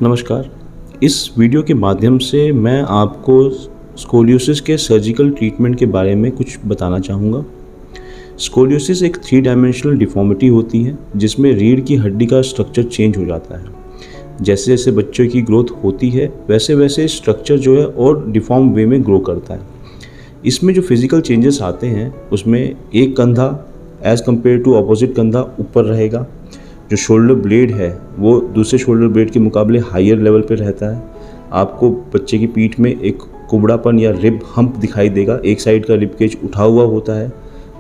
नमस्कार। इस वीडियो के माध्यम से मैं आपको स्कोलियोसिस के सर्जिकल ट्रीटमेंट के बारे में कुछ बताना चाहूँगा। स्कोलियोसिस एक 3 डायमेंशनल डिफॉर्मिटी होती है जिसमें रीढ़ की हड्डी का स्ट्रक्चर चेंज हो जाता है। जैसे जैसे बच्चों की ग्रोथ होती है वैसे वैसे स्ट्रक्चर जो है और डिफॉर्म वे में ग्रो करता है। इसमें जो फिज़िकल चेंजेस आते हैं उसमें एक कंधा एज़ कम्पेयर टू अपोजिट कंधा ऊपर रहेगा। जो शोल्डर ब्लेड है वो दूसरे शोल्डर ब्लेड के मुकाबले हायर लेवल पे रहता है। आपको बच्चे की पीठ में एक कुबड़ापन या रिब हम्प दिखाई देगा। एक साइड का रिब केज उठा हुआ होता है,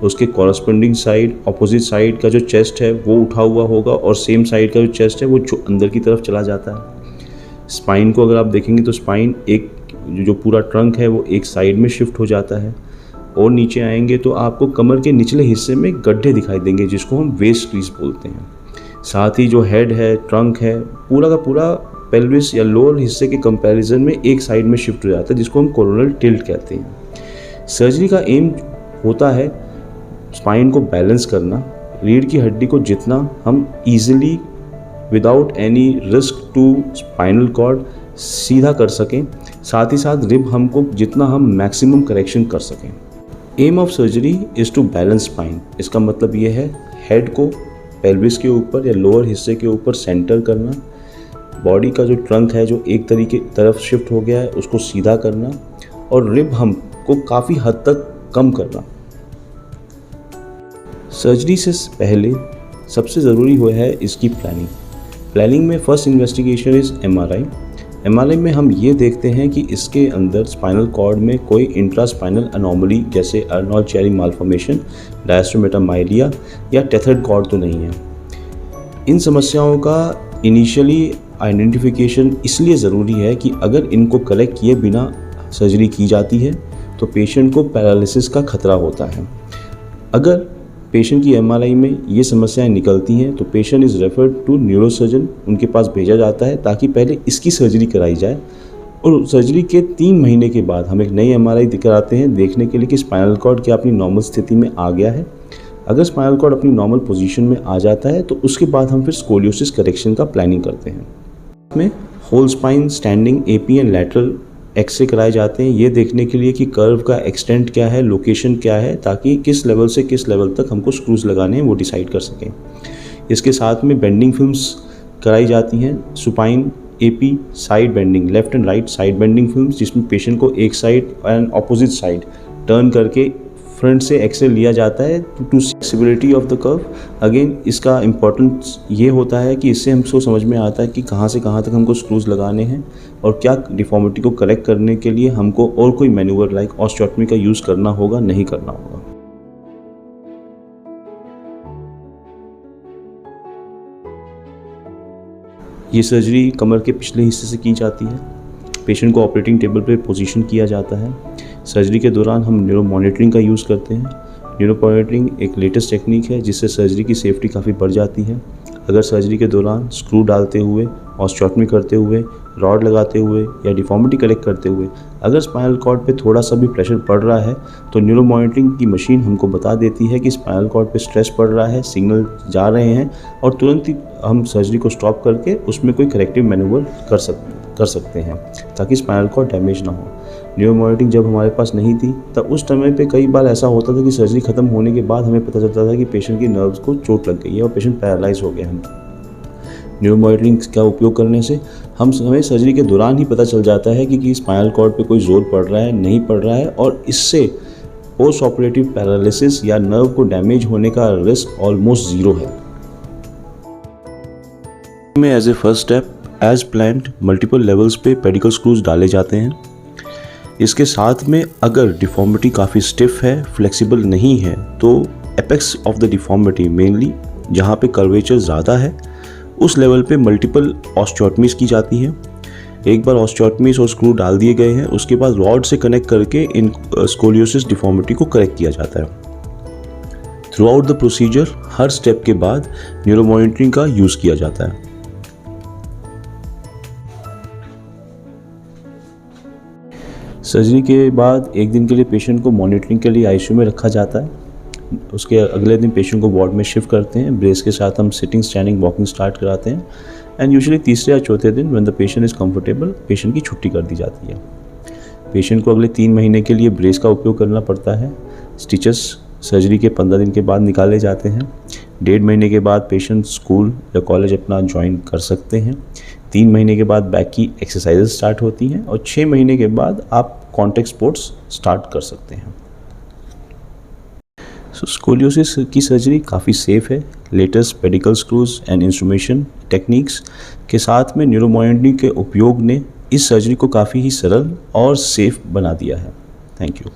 उसके कॉरस्पॉन्डिंग साइड अपोजिट साइड का जो चेस्ट है वो उठा हुआ होगा और सेम साइड का जो चेस्ट है वो अंदर की तरफ चला जाता है। स्पाइन को अगर आप देखेंगे तो स्पाइन एक जो पूरा ट्रंक है वो एक साइड में शिफ्ट हो जाता है। और नीचे आएंगे तो आपको कमर के निचले हिस्से में गड्ढे दिखाई देंगे जिसको हम वेस्ट क्रीज बोलते हैं। साथ ही जो हेड है, ट्रंक है, पूरा का पूरा पेल्विस या लोअर हिस्से के कंपैरिजन में एक साइड में शिफ्ट हो जाता है जिसको हम कोरोनल टिल्ट कहते हैं। सर्जरी का एम होता है स्पाइन को बैलेंस करना, रीढ़ की हड्डी को जितना हम easily without any risk to spinal cord सीधा कर सकें, साथ ही साथ रिब हम को जितना हम मैक्सिमम करेक्शन कर सकें। Aim of surgery is to balance spine. इसका मतलब ये है हेड को पेल्विस के ऊपर या लोअर हिस्से के ऊपर सेंटर करना, बॉडी का जो ट्रंक है जो एक तरीके तरफ शिफ्ट हो गया है उसको सीधा करना और रिब हम्प को काफ़ी हद तक कम करना। सर्जरी से पहले सबसे ज़रूरी हुआ है इसकी प्लानिंग में फर्स्ट इन्वेस्टिगेशन इज़ एमआरआई में हम ये देखते हैं कि इसके अंदर स्पाइनल कॉर्ड में कोई इंट्रास्पाइनल अनोमली जैसे अर्नोल्ड चेरी मालफॉर्मेशन, डायस्ट्रोमेटामाइलिया या टेथर्ड कॉर्ड तो नहीं है। इन समस्याओं का इनिशियली आइडेंटिफिकेशन इसलिए ज़रूरी है कि अगर इनको करेक्ट किए बिना सर्जरी की जाती है तो पेशेंट को पैरालिसिस का खतरा होता है। अगर पेशेंट की एमआरआई में ये समस्याएं निकलती हैं तो patient is referred to neurosurgeon, उनके पास भेजा जाता है ताकि पहले इसकी सर्जरी कराई जाए और सर्जरी के 3 महीने के बाद हम एक नई एमआरआई कराते हैं देखने के लिए कि स्पाइनल कॉर्ड क्या अपनी नॉर्मल स्थिति में आ गया है। अगर स्पाइनल कॉर्ड अपनी नॉर्मल पोजीशन में आ जाता है तो उसके बाद हम फिर स्कोलियोसिस करेक्शन का प्लानिंग करते हैं। इसमें whole spine, standing, AP and lateral X ray कराए जाते हैं ये देखने के लिए कि कर्व का एक्सटेंट क्या है, लोकेशन क्या है, ताकि किस लेवल से किस लेवल तक हमको स्क्रूज लगाने हैं वो डिसाइड कर सकें। इसके साथ में बेंडिंग फिल्म्स कराई जाती हैं, supine, AP, side bending, left and right side bending films जिसमें पेशेंट को एक side and opposite side turn करके फ्रंट से एक्सरे लिया जाता है to flexibility of the curve. Again इसका इम्पोर्टेंस ये होता है कि इससे हमको समझ में आता है कि कहाँ से कहाँ तक हमको स्क्रूज लगाने हैं और क्या डिफॉर्मिटी को करेक्ट करने के लिए हमको और कोई मैन्यूवर लाइक ऑस्टियोटमी का यूज़ करना होगा, नहीं करना होगा। ये सर्जरी कमर के पिछले हिस्से से की जाती है। पेशेंट को ऑपरेटिंग टेबल पे पोजीशन किया जाता है। सर्जरी के दौरान हम न्यूरो मॉनिटरिंग का यूज़ करते हैं। न्यूरो मॉनिटरिंग एक लेटेस्ट टेक्निक है जिससे सर्जरी की सेफ्टी काफ़ी बढ़ जाती है। अगर सर्जरी के दौरान स्क्रू डालते हुए, ऑस्टियोटमी करते हुए, रॉड लगाते हुए या डिफॉर्मिटी करेक्ट करते हुए अगर स्पाइनल कॉर्ड पे थोड़ा सा भी प्रेशर पड़ रहा है तो न्यूरो मॉनिटरिंग की मशीन हमको बता देती है कि स्पाइनल कॉर्ड पे स्ट्रेस पड़ रहा है, सिग्नल जा रहे हैं और तुरंत ही हम सर्जरी को स्टॉप करके उसमें कोई करेक्टिव मैनूवर कर सकते हैं ताकि स्पाइनल कॉर्ड डैमेज ना हो। न्यूरो मॉनिटरिंग जब हमारे पास नहीं थी तब उस समय पे कई बार ऐसा होता था कि सर्जरी ख़त्म होने के बाद हमें पता चलता था कि पेशेंट की नर्व्स को चोट लग गई है और पेशेंट पैरालाइज हो गया है। न्यूरो मॉनिटरिंग का उपयोग करने से हमें सर्जरी के दौरान ही पता चल जाता है कि स्पाइनल कॉर्ड पे कोई जोर पड़ रहा है, नहीं पड़ रहा है और इससे पोस्ट ऑपरेटिव पैरालिसिस या नर्व को डैमेज होने का रिस्क ऑलमोस्ट ज़ीरो है। में as a first step as planned multiple levels पे पेडिकल स्क्रूज डाले जाते हैं। इसके साथ में अगर डिफॉर्मिटी काफ़ी स्टिफ है, फ्लेक्सिबल नहीं है तो apex of the deformity mainly जहाँ पे कर्वेचर ज़्यादा है उस लेवल पे मल्टीपल ऑस्टियोटमीज की जाती है। एक बार ऑस्टियोटमीज और स्क्रू डाल दिए गए हैं उसके बाद रॉड से कनेक्ट करके इन स्कोलियोसिस डिफॉर्मिटी को करेक्ट किया जाता है। Through out the procedure her step के बाद न्यूरो मॉनिटरिंग का यूज़ किया जाता है। सर्जरी के बाद एक दिन के लिए पेशेंट को मॉनिटरिंग के लिए आईसीयू में रखा जाता है। उसके अगले दिन पेशेंट को वार्ड में शिफ्ट करते हैं। ब्रेस के साथ हम सिटिंग, स्टैंडिंग, वॉकिंग स्टार्ट कराते हैं। एंड यूजुअली तीसरे या चौथे दिन when the patient is comfortable patient की छुट्टी कर दी जाती है। पेशेंट को अगले 3 महीने के लिए ब्रेस का उपयोग करना पड़ता है। स्टिचेस सर्जरी के 15 दिन के बाद निकाले जाते हैं। 1.5 महीने के बाद पेशेंट स्कूल या कॉलेज अपना ज्वाइन कर सकते हैं। 3 महीने के बाद बैक की एक्सरसाइजेस स्टार्ट होती हैं और 6 महीने के बाद आप कॉन्टैक्ट स्पोर्ट्स स्टार्ट कर सकते हैं। स्कोलियोसिस की सर्जरी काफ़ी सेफ़ है। Latest pedicle screws and instrumentation techniques के साथ में न्यूरोमॉनिटरिंग के उपयोग ने इस सर्जरी को काफ़ी ही सरल और सेफ़ बना दिया है। Thank you.